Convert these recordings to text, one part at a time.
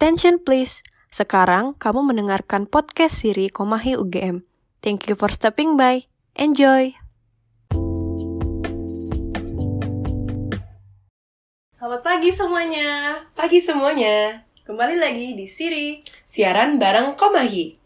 Attention please. Sekarang kamu mendengarkan podcast Siri Komahi UGM. Thank you for stopping by. Enjoy. Selamat pagi semuanya. Pagi semuanya, Kembali lagi di Siri. siaran bareng Komahi.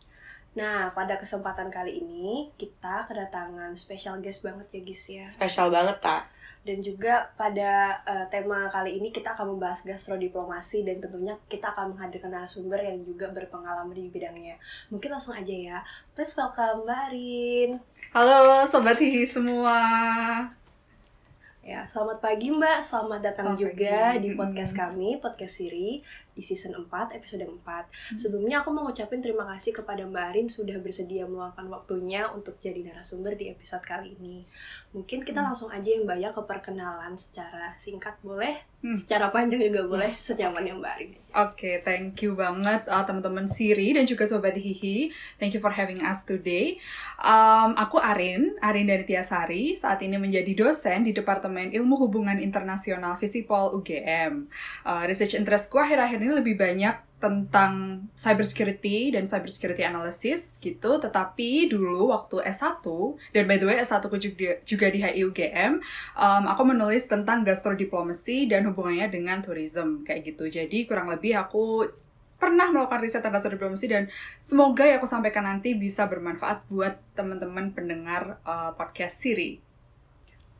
Nah, pada kesempatan kali ini kita kedatangan special guest banget ya guys ya. Spesial banget, tak? Dan juga pada tema kali ini kita akan membahas gastrodiplomasi dan tentunya kita akan menghadirkan narasumber yang juga berpengalaman di bidangnya. Mungkin langsung aja ya. Please welcome Mbak Arin. Halo Sobat Hihi semua. Ya, selamat pagi Mbak. Selamat datang Selamat juga pagi. di podcast kami, Podcast Siri di season 4, episode 4. Sebelumnya aku mau ngucapin terima kasih kepada Mbak Arin sudah bersedia meluangkan waktunya untuk jadi narasumber di episode kali ini. Mungkin kita langsung aja ya Mbak ya ke perkenalan secara singkat boleh, secara panjang juga boleh, senyamannya Mbak Arin. Oke, thank you banget teman-teman Siri dan juga Sobat Hihi. Thank you for having us today. Aku Arin Danitiasari, saat ini menjadi dosen di Departemen Ilmu Hubungan Internasional Visipol UGM. Research interestku akhir-akhir ini lebih banyak tentang cybersecurity dan cybersecurity analysis gitu, tetapi dulu waktu S1, dan by the way S1 ku juga di HI UGM, aku menulis tentang gastrodiplomasi dan hubungannya dengan tourism kayak gitu. Jadi kurang lebih aku pernah melakukan riset tentang gastrodiplomasi dan semoga yang aku sampaikan nanti bisa bermanfaat buat teman-teman pendengar podcast Siri.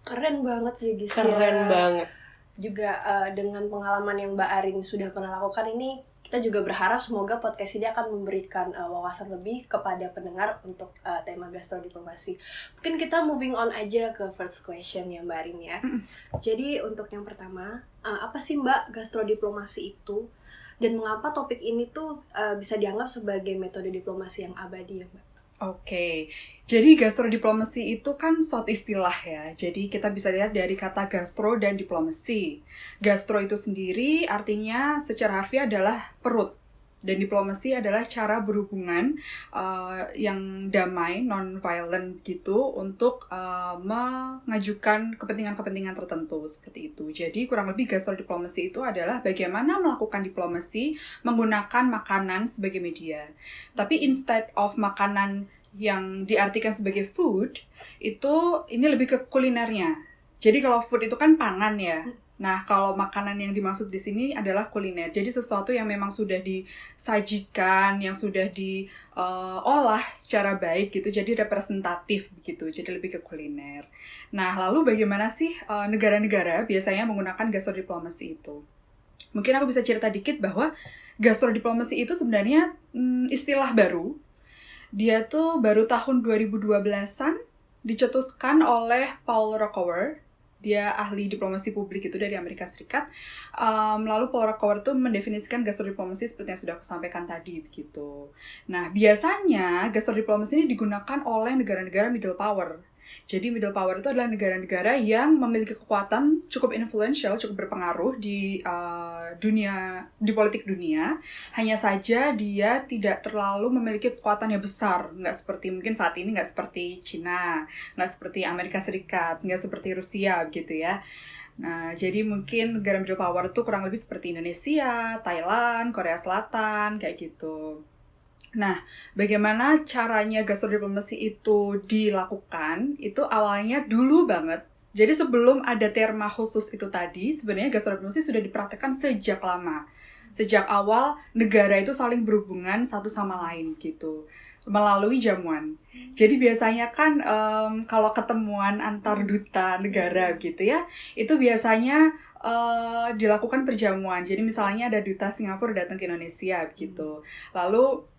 Keren banget ya guys ya. Keren banget. Juga dengan pengalaman yang Mbak Arin sudah pernah lakukan ini, kita juga berharap semoga podcast ini akan memberikan wawasan lebih kepada pendengar untuk tema gastrodiplomasi. Mungkin kita moving on aja ke first question ya Mbak Arin ya. Jadi untuk yang pertama, apa sih Mbak gastrodiplomasi itu? Dan mengapa topik ini tuh bisa dianggap sebagai metode diplomasi yang abadi ya Mbak? Oke, jadi gastrodiplomasi itu kan suatu istilah ya. Jadi kita bisa lihat dari kata gastro dan diplomasi. Gastro itu sendiri artinya secara harfiah adalah perut. Dan diplomasi adalah cara berhubungan yang damai, non-violent gitu, untuk mengajukan kepentingan-kepentingan tertentu seperti itu. Jadi kurang lebih gastrodiplomasi itu adalah bagaimana melakukan diplomasi menggunakan makanan sebagai media. Tapi instead of makanan yang diartikan sebagai food, ini lebih ke kulinernya. Jadi kalau food itu kan pangan ya. Nah, kalau makanan yang dimaksud di sini adalah kuliner. Jadi sesuatu yang memang sudah disajikan, yang sudah diolah secara baik gitu, jadi representatif begitu. Jadi lebih ke kuliner. Nah, lalu bagaimana sih negara-negara biasanya menggunakan gastrodiplomasi itu? Mungkin aku bisa cerita dikit bahwa gastrodiplomasi itu sebenarnya istilah baru. Dia tuh baru tahun 2012-an dicetuskan oleh Paul Rockower. Dia ahli diplomasi publik itu dari Amerika Serikat. Lalu Paul Rockower itu mendefinisikan gastrodiplomasi seperti yang sudah aku sampaikan tadi begitu. Nah, biasanya gastrodiplomasi ini digunakan oleh negara-negara middle power. Jadi middle power itu adalah negara-negara yang memiliki kekuatan cukup influential, cukup berpengaruh di politik dunia. Hanya saja dia tidak terlalu memiliki kekuatan yang besar, nggak seperti mungkin saat ini, nggak seperti Cina, nggak seperti Amerika Serikat, nggak seperti Rusia gitu ya. Nah, jadi mungkin negara middle power itu kurang lebih seperti Indonesia, Thailand, Korea Selatan, kayak gitu. Nah, bagaimana caranya gastrodiplomasi itu dilakukan? Itu awalnya dulu banget. Jadi sebelum ada terma khusus itu tadi, sebenarnya gastrodiplomasi sudah dipraktekkan sejak lama. Sejak awal, negara itu saling berhubungan satu sama lain gitu, melalui jamuan. Jadi biasanya kan kalau ketemuan antar duta negara gitu ya, itu biasanya dilakukan perjamuan. Jadi misalnya ada duta Singapura datang ke Indonesia gitu. Lalu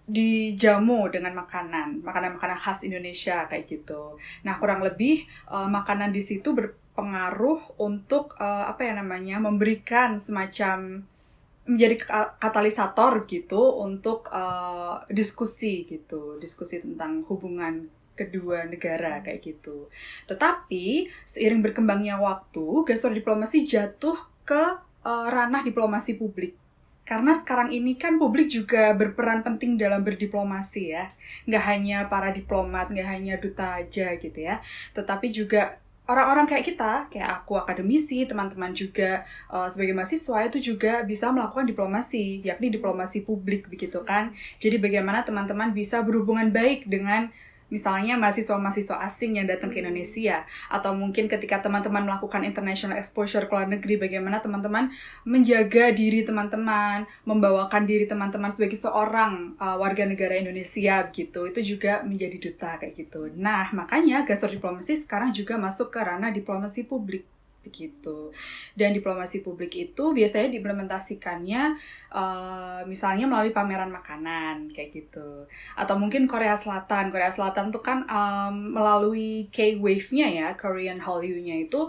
dijamu dengan makanan khas Indonesia kayak gitu. Nah, kurang lebih makanan di situ berpengaruh untuk memberikan semacam menjadi katalisator gitu untuk diskusi tentang hubungan kedua negara kayak gitu. Tetapi seiring berkembangnya waktu, gastrodiplomasi jatuh ke ranah diplomasi publik. Karena sekarang ini kan publik juga berperan penting dalam berdiplomasi ya. Nggak hanya para diplomat, nggak hanya duta aja gitu ya. Tetapi juga orang-orang kayak kita, kayak aku akademisi, teman-teman juga sebagai mahasiswa itu juga bisa melakukan diplomasi, yakni diplomasi publik begitu kan. Jadi bagaimana teman-teman bisa berhubungan baik dengan misalnya mahasiswa-mahasiswa asing yang datang ke Indonesia, atau mungkin ketika teman-teman melakukan international exposure ke luar negeri, bagaimana teman-teman menjaga diri teman-teman, membawakan diri teman-teman sebagai seorang warga negara Indonesia begitu. Itu juga menjadi duta kayak gitu. Nah, makanya gastrodiplomasi sekarang juga masuk ke ranah diplomasi publik begitu. Dan diplomasi publik itu biasanya diimplementasikannya misalnya melalui pameran makanan kayak gitu. Atau mungkin Korea Selatan tuh kan melalui K-Wave-nya ya, Korean Hallyu-nya itu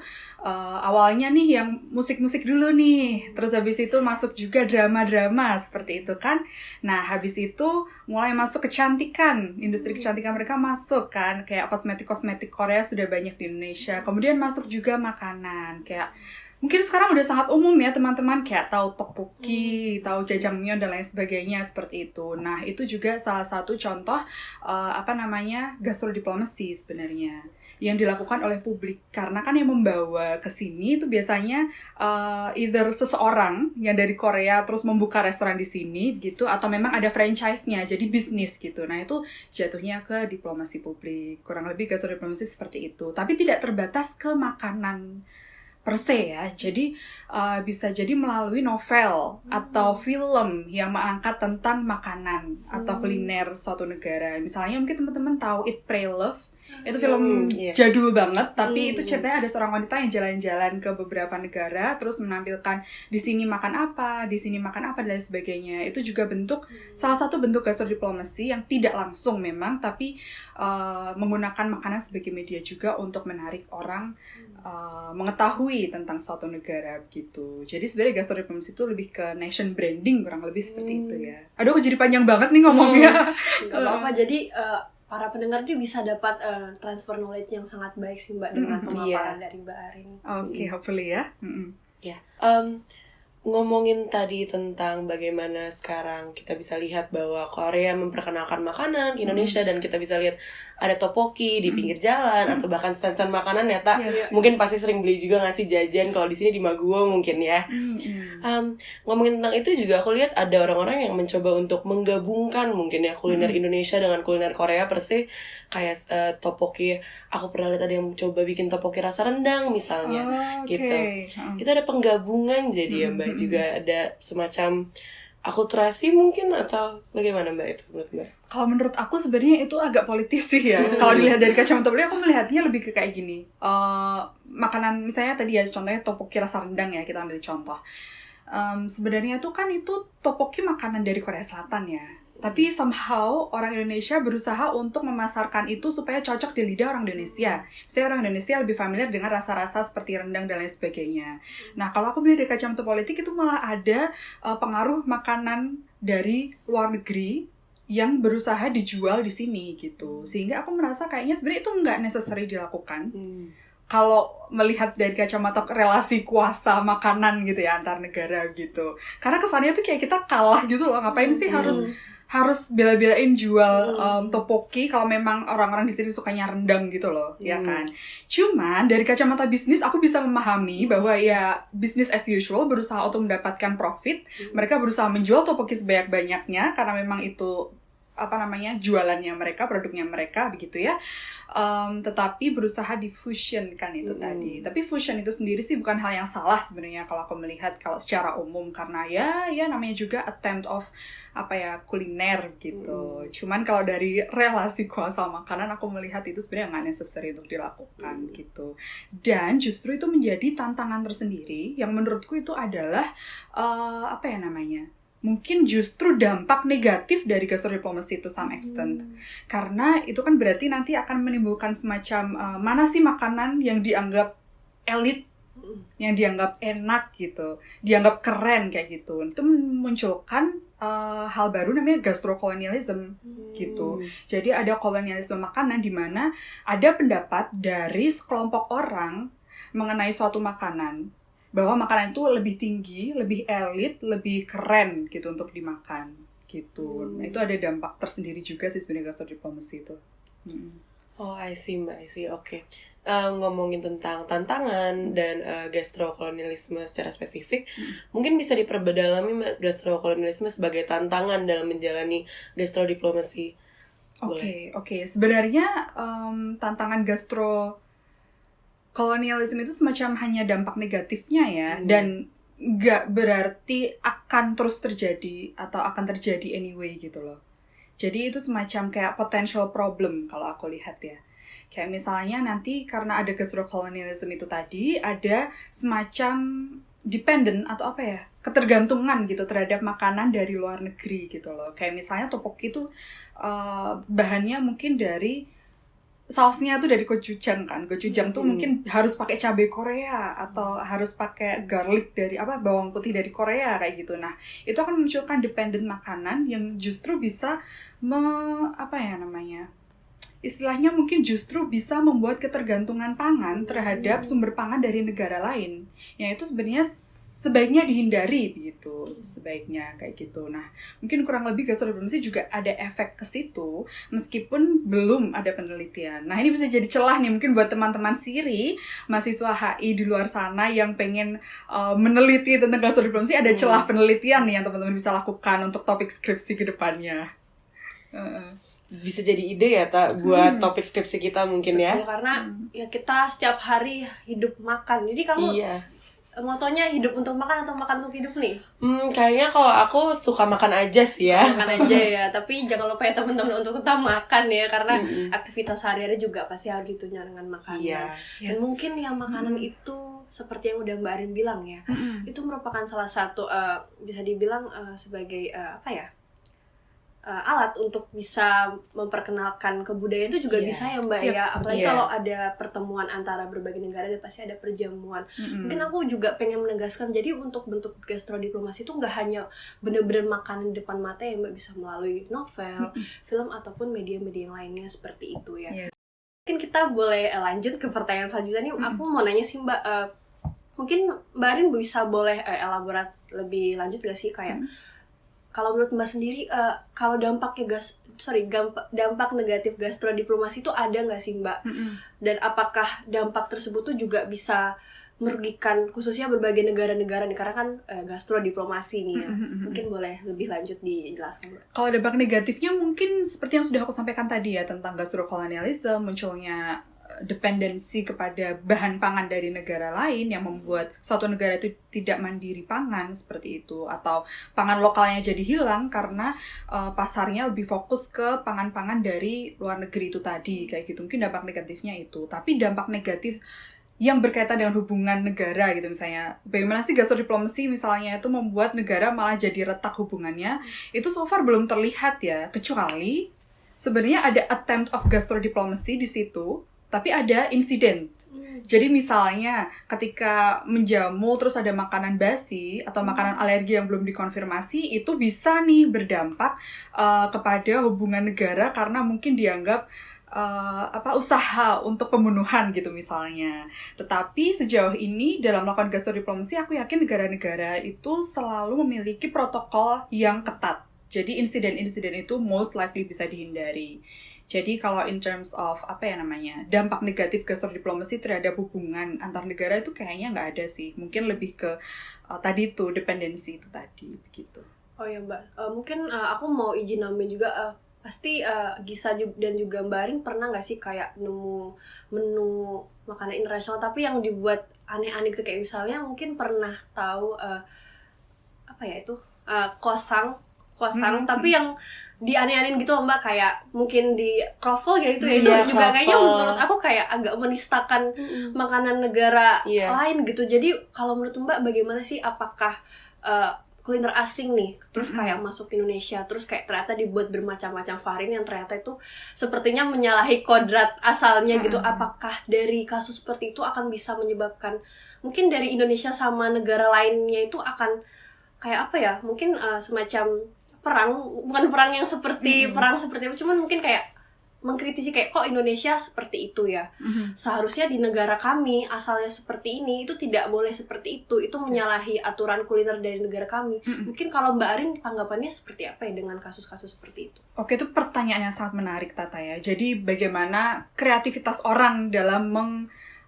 awalnya nih yang musik-musik dulu nih, terus habis itu masuk juga drama-drama seperti itu kan. Nah, habis itu mulai masuk kecantikan, industri kecantikan mereka masuk kan, kayak kosmetik-kosmetik Korea sudah banyak di Indonesia. Kemudian masuk juga makanan, kayak mungkin sekarang udah sangat umum ya teman-teman, kayak tahu tteokbokki, tahu jjajangmyeon dan lain sebagainya seperti itu. Nah, itu juga salah satu contoh gastrodiplomasi sebenarnya yang dilakukan oleh publik, karena kan yang membawa ke sini itu biasanya either seseorang yang dari Korea terus membuka restoran di sini gitu, atau memang ada franchise-nya jadi bisnis gitu. Nah, itu jatuhnya ke diplomasi publik. Kurang lebih gastrodiplomasi seperti itu, tapi tidak terbatas ke makanan per se ya. Jadi bisa jadi melalui novel atau film yang mengangkat tentang makanan atau kuliner suatu negara. Misalnya mungkin teman-teman tahu Eat, Pray, Love. Itu film jadul banget, tapi itu ceritanya ada seorang wanita yang jalan-jalan ke beberapa negara, terus menampilkan di sini makan apa, dan lain sebagainya. Itu juga salah satu bentuk gastrodiplomasi yang tidak langsung memang, tapi menggunakan makanan sebagai media juga untuk menarik orang mengetahui tentang suatu negara begitu. Jadi sebenarnya gastrodiplomasi itu lebih ke nation branding, kurang lebih seperti itu ya. Aduh, aku jadi panjang banget nih ngomongnya. Gak apa-apa, jadi para pendengar tuh bisa dapat transfer knowledge yang sangat baik sih Mbak dengan pemaparan dari Mbak Arin. Oke, hopefully ya. Ya, ngomongin tadi tentang bagaimana sekarang kita bisa lihat bahwa Korea memperkenalkan makanan ke Indonesia, dan kita bisa lihat ada tteokbokki di pinggir jalan atau bahkan stand-stand makanan ya, Tak. Yes. Mungkin pasti sering beli juga nggak sih jajan, kalau di sini di Maguwo mungkin ya. Ngomongin tentang itu juga aku lihat ada orang-orang yang mencoba untuk menggabungkan mungkin ya kuliner Indonesia dengan kuliner Korea per se, kayak tteokbokki. Aku pernah lihat ada yang mencoba bikin tteokbokki rasa rendang misalnya, gitu. Itu ada penggabungan jadi ya Mbak, juga ada semacam akulturasi mungkin, atau bagaimana Mbak itu menurut Mbak? Kalau menurut aku sebenarnya itu agak politis sih ya. Kalau dilihat dari kacamata beliau, aku melihatnya lebih ke kayak gini. Makanan misalnya tadi ya contohnya tteokbokki rasa rendang ya, kita ambil contoh. Sebenarnya itu tteokbokki makanan dari Korea Selatan ya. Tapi somehow orang Indonesia berusaha untuk memasarkan itu supaya cocok di lidah orang Indonesia. Misalnya orang Indonesia lebih familiar dengan rasa-rasa seperti rendang dan lain sebagainya. Nah, kalau aku melihat dari kacamata politik, itu malah ada pengaruh makanan dari luar negeri yang berusaha dijual di sini gitu. Sehingga aku merasa kayaknya sebenarnya itu nggak necessary dilakukan. Kalau melihat dari kacamata relasi kuasa makanan gitu ya antar negara gitu. Karena kesannya tuh kayak kita kalah gitu loh. Ngapain sih harus bela-belain jual tteokbokki kalau memang orang-orang di sini sukanya rendang gitu loh, ya kan. Cuman dari kacamata bisnis aku bisa memahami bahwa ya business as usual, berusaha untuk mendapatkan profit. Mereka berusaha menjual tteokbokki sebanyak-banyaknya karena memang itu jualannya mereka, produknya mereka begitu ya. Tetapi berusaha difusionkan itu tadi. Tapi fusion itu sendiri sih bukan hal yang salah sebenarnya kalau aku melihat kalau secara umum, karena ya namanya juga attempt of kuliner gitu. Cuman kalau dari relasi kuasa makanan, aku melihat itu sebenarnya nggak necessary untuk dilakukan gitu. Dan justru itu menjadi tantangan tersendiri yang menurutku itu adalah mungkin justru dampak negatif dari gastrodiplomasi itu some extent. Karena itu kan berarti nanti akan menimbulkan semacam mana sih makanan yang dianggap elit, yang dianggap enak gitu, dianggap keren kayak gitu. Itu memunculkan hal baru namanya gastrokolonialism gitu. Jadi ada kolonialisme makanan di mana ada pendapat dari sekelompok orang mengenai suatu makanan, bahwa makanan itu lebih tinggi, lebih elit, lebih keren gitu untuk dimakan gitu. Nah, itu ada dampak tersendiri juga sih sebenarnya gastrodiplomasi itu. Oh, I see Mbak, I see. Oke. ngomongin tentang tantangan dan gastrokolonialisme secara spesifik, mungkin bisa diperbedalami Mbak, gastrokolonialisme sebagai tantangan dalam menjalani gastrodiplomasi. Oke. Sebenarnya tantangan gastrokolonialisme itu semacam hanya dampak negatifnya ya, dan nggak berarti akan terus terjadi atau akan terjadi anyway gitu loh. Jadi itu semacam kayak potential problem kalau aku lihat ya. Kayak misalnya nanti karena ada gastrokolonialisme itu tadi, ada semacam dependent atau apa ya, ketergantungan gitu terhadap makanan dari luar negeri gitu loh. Kayak misalnya tteokbokki itu bahannya mungkin dari sausnya tuh dari gochujang kan. Gochujang tuh mungkin harus pakai cabai Korea atau harus pakai garlic dari bawang putih dari Korea kayak gitu. Nah, itu akan memunculkan dependent makanan yang justru bisa istilahnya mungkin justru bisa membuat ketergantungan pangan terhadap sumber pangan dari negara lain. Yang itu sebenarnya sebaiknya dihindari begitu, sebaiknya kayak gitu. Nah, mungkin kurang lebih gastrodiplomasi juga ada efek ke situ meskipun belum ada penelitian. Nah, ini bisa jadi celah nih mungkin buat teman-teman Siri, mahasiswa HI di luar sana yang pengen meneliti tentang gastrodiplomasi, ada celah penelitian nih yang teman-teman bisa lakukan untuk topik skripsi ke depannya. Bisa jadi ide ya buat topik skripsi kita mungkin. Betul, ya karena ya kita setiap hari hidup makan, jadi kamu motonya hidup untuk makan atau makan untuk hidup nih? Kayaknya kalau aku suka makan aja sih ya. Makan aja ya, tapi jangan lupa ya teman-teman untuk tetap makan ya, karena aktivitas sehari-hari juga pasti harus ditunjang dengan makanan. Dan mungkin yang makanan itu seperti yang udah Mbak Arin bilang ya, itu merupakan salah satu bisa dibilang sebagai alat untuk bisa memperkenalkan kebudayaan itu juga bisa ya Mbak ya, apalagi kalau ada pertemuan antara berbagai negara dan pasti ada perjamuan. Mungkin aku juga pengen menegaskan, jadi untuk bentuk gastrodiplomasi itu nggak hanya bener-bener makanan di depan mata ya Mbak, bisa melalui novel, film ataupun media-media yang lainnya seperti itu ya. Mungkin kita boleh lanjut ke pertanyaan selanjutnya nih. Aku mau nanya sih Mbak, mungkin Mbak Arin bisa boleh elaborat lebih lanjut gak sih kayak kalau menurut Mbak sendiri, kalau dampak negatif gastrodiplomasi itu ada nggak sih Mbak? Dan apakah dampak tersebut tuh juga bisa merugikan khususnya berbagai negara-negara nih, karena kan gastrodiplomasi nih ya. Mungkin boleh lebih lanjut dijelaskan Mbak. Kalau dampak negatifnya mungkin seperti yang sudah aku sampaikan tadi ya, tentang gastrokolonialisme, munculnya dependensi kepada bahan pangan dari negara lain yang membuat suatu negara itu tidak mandiri pangan seperti itu, atau pangan lokalnya jadi hilang karena pasarnya lebih fokus ke pangan-pangan dari luar negeri itu tadi kayak gitu. Mungkin dampak negatifnya itu. Tapi dampak negatif yang berkaitan dengan hubungan negara gitu, misalnya bagaimana sih gastrodiplomasi misalnya itu membuat negara malah jadi retak hubungannya, itu so far belum terlihat ya, kecuali sebenarnya ada attempt of gastrodiplomasi di situ, tapi ada insiden. Jadi misalnya ketika menjamu terus ada makanan basi atau makanan alergi yang belum dikonfirmasi, itu bisa nih berdampak kepada hubungan negara karena mungkin dianggap usaha untuk pembunuhan gitu misalnya. Tetapi sejauh ini dalam melakukan gastrodiplomasi, aku yakin negara-negara itu selalu memiliki protokol yang ketat. Jadi insiden-insiden itu most likely bisa dihindari. Jadi kalau in terms of dampak negatif gastrodiplomasi terhadap hubungan antar negara itu kayaknya nggak ada sih. Mungkin lebih ke tadi itu dependensi itu tadi begitu. Oh ya Mbak, mungkin aku mau izin nambahin juga, pasti Gisa dan juga Mbak Arin pernah nggak sih kayak nemu menu makanan internasional tapi yang dibuat aneh-aneh gitu, kayak misalnya mungkin pernah tahu kosang tapi yang dianeh-anehin gitu loh Mbak, kayak mungkin di kroffel gitu ya, itu juga kayaknya menurut aku kayak agak menistakan makanan negara lain gitu. Jadi kalau menurut Mbak bagaimana sih, apakah kuliner asing nih terus kayak masuk ke Indonesia terus kayak ternyata dibuat bermacam-macam varian yang ternyata itu sepertinya menyalahi kodrat asalnya gitu, apakah dari kasus seperti itu akan bisa menyebabkan mungkin dari Indonesia sama negara lainnya itu akan kayak mungkin semacam bukan perang yang seperti perang seperti apa, cuman mungkin kayak mengkritisi kayak kok Indonesia seperti itu ya. Seharusnya di negara kami asalnya seperti ini, itu tidak boleh seperti itu menyalahi aturan kuliner dari negara kami. Mungkin kalau Mbak Arin tanggapannya seperti apa ya dengan kasus-kasus seperti itu? Oke, itu pertanyaan yang sangat menarik Tata ya. Jadi bagaimana kreativitas orang dalam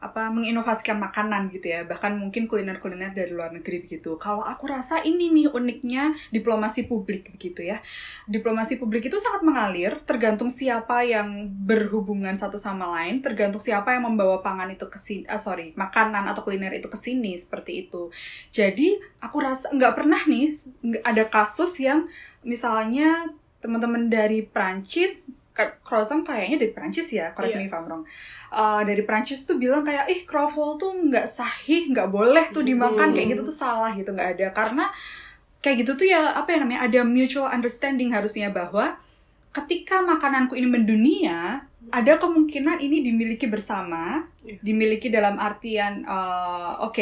menginovasikan makanan gitu ya, bahkan mungkin kuliner-kuliner dari luar negeri begitu. Kalau aku rasa ini nih uniknya diplomasi publik begitu ya. Diplomasi publik itu sangat mengalir, tergantung siapa yang berhubungan satu sama lain, tergantung siapa yang membawa makanan atau kuliner itu ke sini, seperti itu. Jadi aku rasa nggak pernah nih ada kasus yang misalnya teman-teman dari Prancis, croissant kayaknya dari Prancis ya, correct me if I'm wrong. Dari Prancis tuh bilang kayak, croffle tuh nggak sahih, nggak boleh tuh dimakan, kayak gitu tuh salah gitu, nggak ada. Karena kayak gitu tuh ya, ada mutual understanding harusnya bahwa ketika makananku ini mendunia, ada kemungkinan ini dimiliki bersama, dimiliki dalam artian,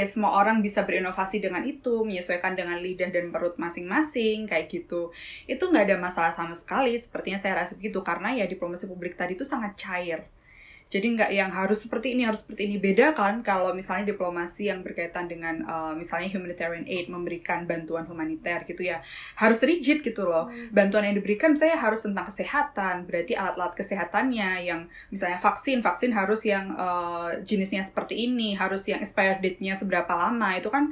semua orang bisa berinovasi dengan itu, menyesuaikan dengan lidah dan perut masing-masing, kayak gitu. Itu nggak ada masalah sama sekali, sepertinya saya rasa begitu, karena ya diplomasi publik tadi itu sangat cair. Jadi nggak yang harus seperti ini. Beda kan kalau misalnya diplomasi yang berkaitan dengan misalnya humanitarian aid, memberikan bantuan humaniter gitu ya. Harus rigid gitu loh. Bantuan yang diberikan misalnya harus tentang kesehatan. Berarti alat-alat kesehatannya yang misalnya vaksin harus yang jenisnya seperti ini. Harus yang expired date-nya seberapa lama. Itu kan.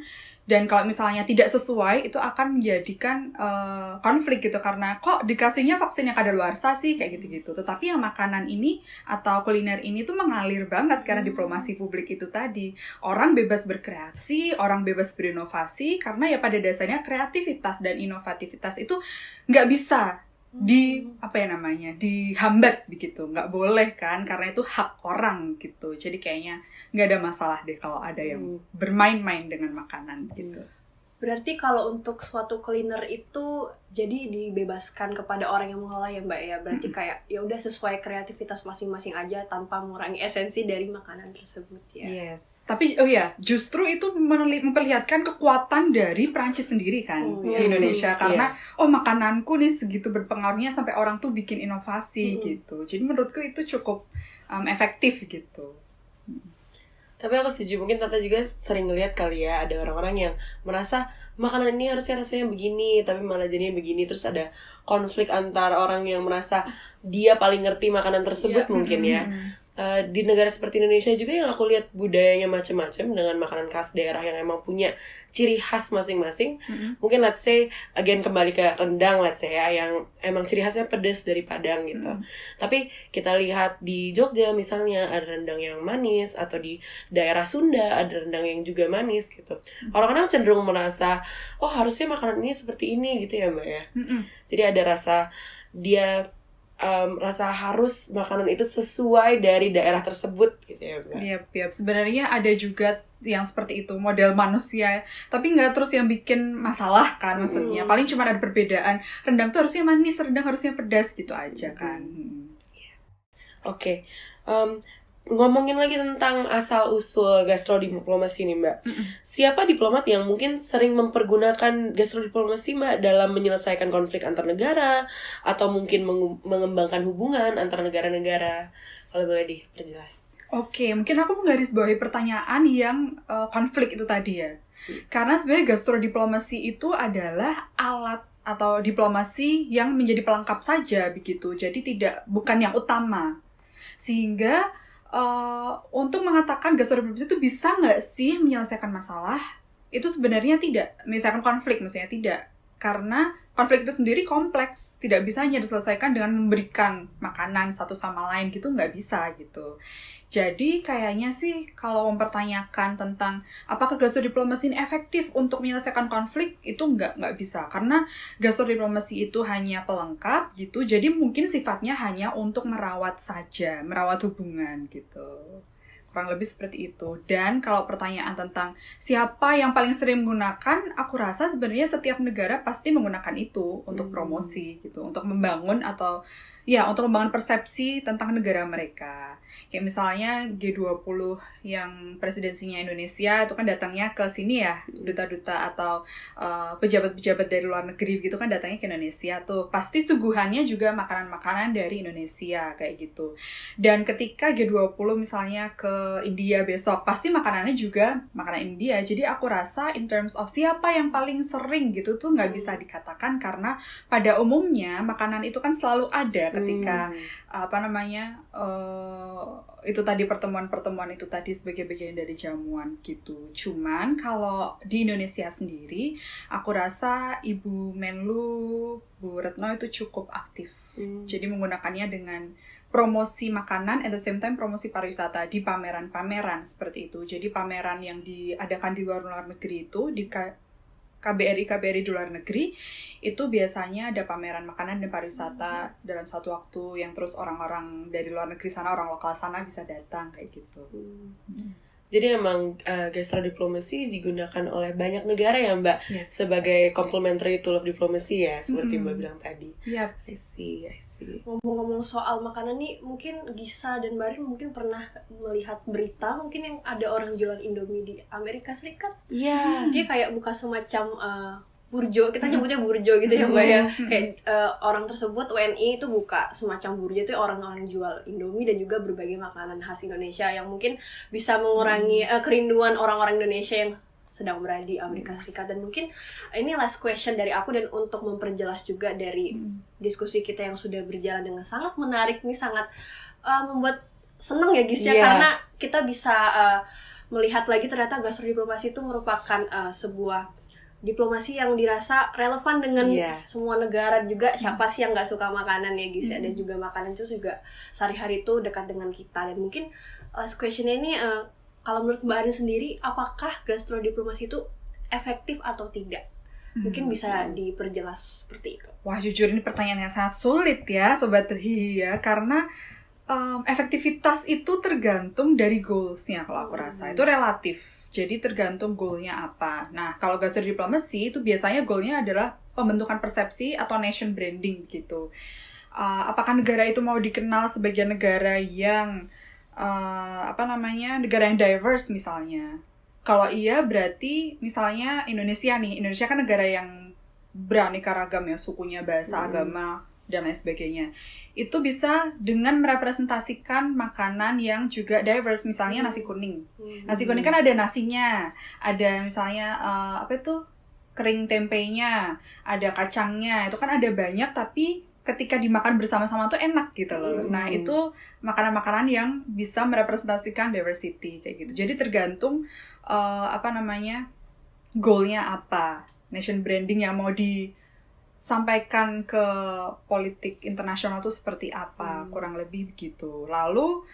Dan kalau misalnya tidak sesuai, itu akan menjadikan konflik gitu. Karena kok dikasihnya vaksin yang kadaluarsa sih, kayak gitu-gitu. Tetapi yang makanan ini atau kuliner ini tuh mengalir banget karena diplomasi publik itu tadi. Orang bebas berkreasi, orang bebas berinovasi, karena ya pada dasarnya kreativitas dan inovativitas itu nggak bisa dihambat begitu, nggak boleh kan, karena itu hak orang gitu. Jadi kayaknya nggak ada masalah deh kalau ada yang bermain-main dengan makanan gitu. Berarti kalau untuk suatu kuliner itu jadi dibebaskan kepada orang yang mengolah ya Mbak ya. Berarti kayak ya udah sesuai kreativitas masing-masing aja tanpa mengurangi esensi dari makanan tersebut ya. Yes. Tapi justru itu memperlihatkan kekuatan dari Prancis sendiri kan di Indonesia, karena makananku nih segitu berpengaruhnya sampai orang tuh bikin inovasi gitu. Jadi menurutku itu cukup efektif gitu. Tapi aku setuju, mungkin Tata juga sering ngeliat kali ya, ada orang-orang yang merasa makanan ini harusnya rasanya begini, tapi malah jadinya begini. Terus ada konflik antara orang yang merasa dia paling ngerti makanan tersebut mungkin ya. Di negara seperti Indonesia juga yang aku lihat budayanya macam-macam dengan makanan khas daerah yang emang punya ciri khas masing-masing. Mungkin let's say again kembali ke rendang let's say ya, yang emang ciri khasnya pedas dari Padang gitu. Tapi kita lihat di Jogja misalnya ada rendang yang manis, atau di daerah Sunda ada rendang yang juga manis gitu. Orang-orang cenderung merasa harusnya makanan ini seperti ini gitu ya Mbak ya. Jadi ada rasa rasa harus makanan itu sesuai dari daerah tersebut gitu ya Mbak. Yap. Sebenarnya ada juga yang seperti itu, model manusia, tapi nggak terus yang bikin masalah kan maksudnya. Paling cuma ada perbedaan, rendang tuh harusnya manis, rendang harusnya pedas gitu aja kan. Oke. Ngomongin lagi tentang asal-usul gastrodiplomasi nih Mbak. Siapa diplomat yang mungkin sering mempergunakan gastrodiplomasi Mbak dalam menyelesaikan konflik antar negara, atau mungkin mengembangkan hubungan antar negara-negara? Kalau boleh diperjelas. Oke, mungkin aku menggarisbawahi pertanyaan yang konflik itu tadi ya. Karena sebenarnya gastrodiplomasi itu adalah alat atau diplomasi yang menjadi pelengkap saja begitu. Jadi bukan yang utama. Sehingga untuk mengatakan gastrodiplomasi itu bisa nggak sih menyelesaikan masalah, itu sebenarnya tidak. Misalkan konflik misalnya tidak, karena konflik itu sendiri kompleks, tidak bisa hanya diselesaikan dengan memberikan makanan satu sama lain gitu, nggak bisa gitu. Jadi kayaknya sih kalau mempertanyakan tentang apakah gastrodiplomasi ini efektif untuk menyelesaikan konflik, itu nggak bisa, karena gastrodiplomasi itu hanya pelengkap gitu. Jadi mungkin sifatnya hanya untuk merawat saja, merawat hubungan gitu. Kurang lebih seperti itu. Dan kalau pertanyaan tentang siapa yang paling sering menggunakan, aku rasa sebenarnya setiap negara pasti menggunakan itu untuk promosi gitu, untuk membangun atau untuk membangun persepsi tentang negara mereka. Kayak misalnya G20 yang presidensinya Indonesia itu kan datangnya ke sini ya, duta-duta atau pejabat-pejabat dari luar negeri gitu kan datangnya ke Indonesia tuh. Pasti suguhannya juga makanan-makanan dari Indonesia kayak gitu. Dan ketika G20 misalnya ke India besok, pasti makanannya juga makanan India. Jadi aku rasa in terms of siapa yang paling sering gitu tuh nggak bisa dikatakan, karena pada umumnya makanan itu kan selalu ada ketika itu tadi pertemuan-pertemuan itu tadi sebagai bagian dari jamuan gitu. Cuman kalau di Indonesia sendiri, aku rasa Ibu Menlu Bu Retno itu cukup aktif. Jadi menggunakannya dengan promosi makanan, at the same time promosi pariwisata di pameran-pameran seperti itu. Jadi pameran yang diadakan di luar negeri itu, di KBRI di luar negeri, itu biasanya ada pameran makanan dan pariwisata dalam satu waktu yang terus orang-orang dari luar negeri sana, orang lokal sana bisa datang kayak gitu. Jadi emang gastrodiplomasi digunakan oleh banyak negara ya Mbak, sebagai complementary tool of diplomacy ya, seperti Mbak bilang tadi. Yep. I see. Ngomong-ngomong soal makanan nih, mungkin Gisa dan Barin mungkin pernah melihat berita mungkin yang ada orang jualan Indomie di Amerika Serikat. Iya. Dia kayak buka semacam burjo, kita nyebutnya burjo gitu ya Mbak ya. Kayak orang tersebut WNI itu buka semacam burjo, itu orang-orang jual Indomie dan juga berbagai makanan khas Indonesia yang mungkin bisa mengurangi kerinduan orang-orang Indonesia yang sedang berada di Amerika Serikat. Dan mungkin ini last question dari aku, dan untuk memperjelas juga dari diskusi kita yang sudah berjalan dengan sangat menarik nih, sangat membuat senang ya Gis ya, karena kita bisa melihat lagi ternyata gastrodiplomasi itu merupakan sebuah diplomasi yang dirasa relevan dengan semua negara juga. Siapa sih yang nggak suka makanan ya Gis ya, dan juga makanan itu juga sehari-hari itu dekat dengan kita. Dan mungkin last question ini, kalau menurut Mbak Arin sendiri, apakah gastrodiplomasi itu efektif atau tidak? Mungkin bisa diperjelas seperti itu. Wah, jujur ini pertanyaan yang sangat sulit ya Sobat Hihi ya, karena efektivitas itu tergantung dari goals-nya kalau aku rasa. Itu relatif. Jadi tergantung goalnya apa. Nah, kalau gastrodiplomasi itu biasanya goalnya adalah pembentukan persepsi atau nation branding gitu. Apakah negara itu mau dikenal sebagai negara yang negara yang diverse misalnya. Kalau iya berarti misalnya Indonesia kan negara yang beraneka ragam ya, sukunya, bahasa, agama, dan lain sebagainya. Itu bisa dengan merepresentasikan makanan yang juga diverse, misalnya nasi kuning. Nasi kuning kan ada nasinya, ada misalnya kering tempenya, ada kacangnya, itu kan ada banyak, tapi ketika dimakan bersama-sama tuh enak gitu loh. Nah, itu makanan-makanan yang bisa merepresentasikan diversity kayak gitu. Jadi tergantung goalnya apa, nation branding yang mau disampaikan ke politik internasional tuh seperti apa, kurang lebih begitu. Lalu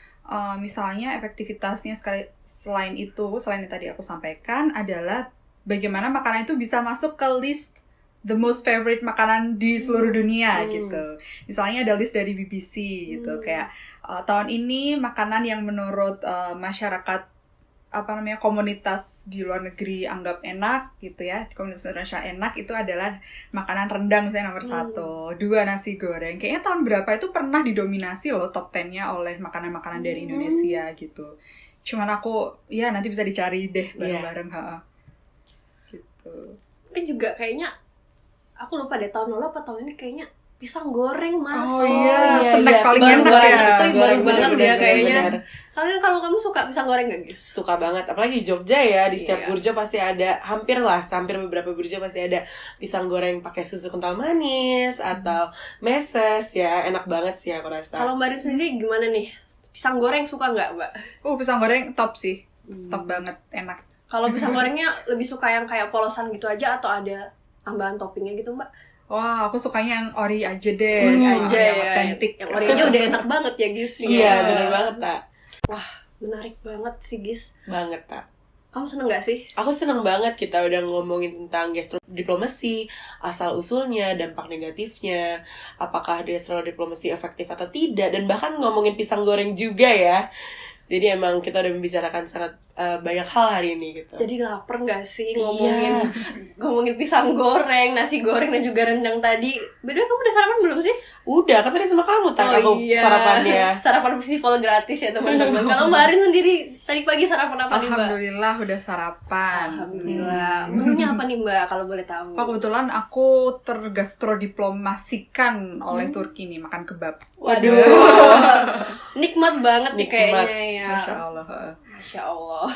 misalnya efektivitasnya selain yang tadi aku sampaikan adalah bagaimana makanan itu bisa masuk ke list the most favorite makanan di seluruh dunia gitu. Misalnya ada list dari BBC gitu, kayak tahun ini makanan yang menurut masyarakat komunitas di luar negeri anggap enak gitu ya, komunitas internasional enak, itu adalah makanan rendang misalnya nomor 1, 2 nasi goreng. Kayaknya tahun berapa itu pernah didominasi loh top 10-nya oleh makanan-makanan dari Indonesia gitu. Cuman aku nanti bisa dicari deh bareng-bareng gitu. Tapi juga kayaknya aku lupa deh tahun lalu apa tahun ini kayaknya pisang goreng masuk. Oh iya, snack paling enak ya. Baru banget ya kayaknya. Kalian kalau kamu suka pisang goreng gak guys? Suka banget, apalagi di Jogja ya, di setiap burjo pasti ada, hampir beberapa burjo pasti ada pisang goreng pakai susu kental manis atau meses ya, enak banget sih aku rasa. Kalau Mbak Rin sendiri gimana nih? Pisang goreng suka nggak Mbak? Pisang goreng top sih, top banget, enak. Kalau pisang gorengnya lebih suka yang kayak polosan gitu aja atau ada tambahan toppingnya gitu Mbak? Wah, aku sukanya yang ori aja deh, yang otentik. Yang ori aja udah enak banget ya Gis. Iya, bener banget Tak. Wah, menarik banget sih Gis. Banget Tak. Kamu seneng gak sih? Aku seneng banget kita udah ngomongin tentang gastrodiplomasi, asal-usulnya, dampak negatifnya, apakah gastrodiplomasi efektif atau tidak, dan bahkan ngomongin pisang goreng juga ya. Jadi emang kita udah membicarakan sangat banyak hal hari ini gitu. Jadi lapar nggak sih ngomongin pisang goreng, nasi goreng dan juga rendang tadi. Beda, kamu udah sarapan belum sih? Udah, kan tadi sama kamu aku sarapannya. Sarapan festival gratis ya teman-teman. Kalau Mbak Arin sendiri tadi pagi sarapan apa nih Mbak? Alhamdulillah udah sarapan. Alhamdulillah. Menunya apa nih Mbak kalau boleh tahu? Oh, kebetulan aku tergastrodiplomasikan oleh Turki nih, makan kebab. Waduh. Nikmat banget nih kayaknya ya. Masya Allah. Masya Allah.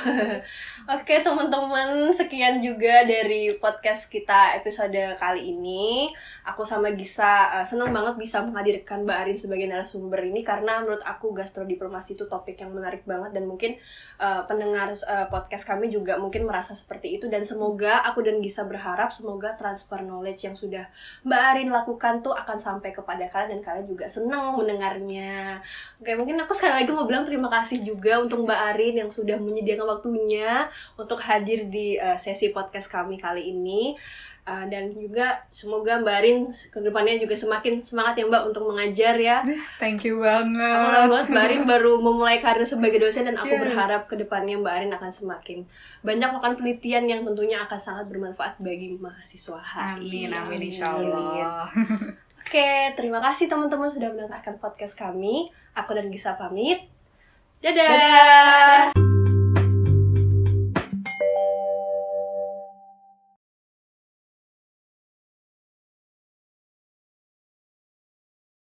Oke teman-teman, sekian juga dari podcast kita episode kali ini. Aku sama Gisa senang banget bisa menghadirkan Mbak Arin sebagai narasumber ini, karena menurut aku gastrodiplomasi itu topik yang menarik banget, dan mungkin pendengar podcast kami juga mungkin merasa seperti itu. Dan semoga aku dan Gisa berharap semoga transfer knowledge yang sudah Mbak Arin lakukan tuh akan sampai kepada kalian dan kalian juga senang mendengarnya. Oke, mungkin aku sekali lagi mau bilang terima kasih juga untuk Mbak Arin yang sudah menyediakan waktunya untuk hadir di sesi podcast kami kali ini. Dan juga semoga Mbak Arin kedepannya juga semakin semangat ya Mbak untuk mengajar ya. Thank you banget. Aku tahu banget Mbak Arin baru memulai karir sebagai dosen, dan aku berharap kedepannya Mbak Arin akan semakin banyak melakukan penelitian yang tentunya akan sangat bermanfaat bagi mahasiswa HI. Amin, insya Allah. Oke, terima kasih teman-teman sudah mendengarkan podcast kami. Aku dan Gisa pamit. Dadah.